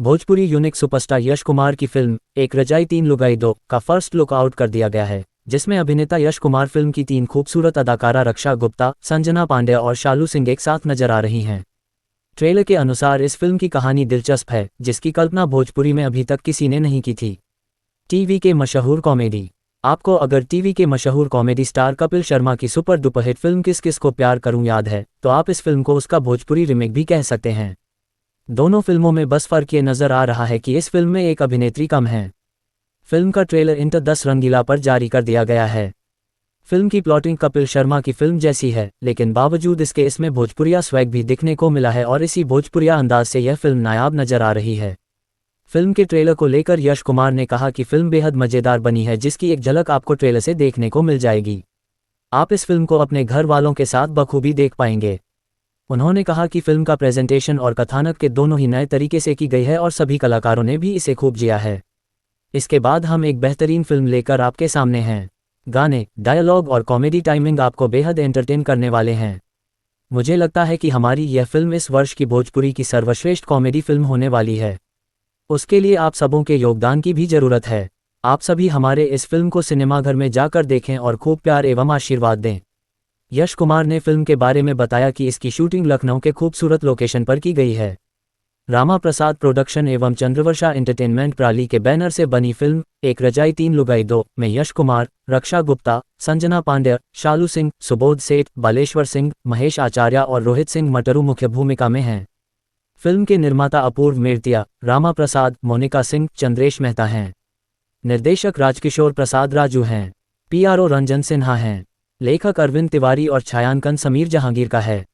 Bhojpuri unique superstar Yash Kumar की film एक रजाई तीन लुगाई दो का फर्स्ट लुक आउट कर दिया गया है, जिसमें अभिनेता यश कुमार फिल्म की तीन खूबसूरत अदाकारा रक्षा गुप्ता, संजना पांडे और शालू सिंह एक साथ नजर आ रही हैं। ट्रेलर के अनुसार इस फिल्म की कहानी दिलचस्प है, जिसकी कल्पना भोजपुरी में अभी तक किसी ने नहीं की थी। टीवी के मशहूर कॉमेडी आपको अगर टीवी के मशहूर कॉमेडी स्टार कपिल शर्मा की सुपर डुपर हिट फिल्म किस किस को प्यार करूं याद है, तो आप इस फिल्म को उसका भोजपुरी रीमेक भी कह सकते हैं। दोनों फिल्मों में बस फर्क ये नजर आ रहा है कि इस फिल्म में एक अभिनेत्री कम है। फिल्म का ट्रेलर इंटर 10 रंगीला पर जारी कर दिया गया है। फिल्म की प्लॉटिंग कपिल शर्मा की फिल्म जैसी है, लेकिन बावजूद इसके इसमें भोजपुरिया स्वैग भी दिखने को मिला है और इसी भोजपुरिया अंदाज से यह फिल्म नायाब नजर आ रही है। फिल्म के ट्रेलर को लेकर यश कुमार ने कहा कि फिल्म बेहद मजेदार बनी है, जिसकी एक झलक आपको ट्रेलर से देखने को मिल जाएगी। आप इस फिल्म को अपने घर वालों के साथ बखूबी देख पाएंगे। उन्होंने कहा कि फिल्म का प्रेजेंटेशन और कथानक के दोनों ही नए तरीके से की गई है और सभी कलाकारों ने भी इसे खूब जिया है। इसके बाद हम एक बेहतरीन फिल्म लेकर आपके सामने हैं। गाने, डायलॉग और कॉमेडी टाइमिंग आपको बेहद एंटरटेन करने वाले हैं। मुझे लगता है कि हमारी यह फिल्म इस वर्ष की भोजपुरी की सर्वश्रेष्ठ कॉमेडी फिल्म होने वाली है। उसके लिए आप सबों के योगदान की भी जरूरत है। आप सभी हमारे इस फिल्म को सिनेमाघर में जाकर देखें और खूब प्यार एवं आशीर्वाद दें। यश कुमार ने फिल्म के बारे में बताया कि इसकी शूटिंग लखनऊ के खूबसूरत लोकेशन पर की गई है। रामा प्रसाद प्रोडक्शन एवं चंद्रवर्षा एंटरटेनमेंट प्राली के बैनर से बनी फिल्म एक रजाई तीन लुगाई दो में यश कुमार, रक्षा गुप्ता, संजना पांडे, शालू सिंह, सुबोध सेठ, बालेश्वर सिंह, महेश आचार्य और रोहित सिंह मटरू मुख्य भूमिका में हैं। फिल्म के निर्माता अपूर्व मेरतिया, रामा प्रसाद, मोनिका सिंह, चंद्रेश मेहता हैं। निर्देशक राजकिशोर प्रसाद राजू हैं। पीआरओ रंजन सिन्हा हैं। लेखक अरविंद तिवारी और छायांकन समीर जहांगीर का है।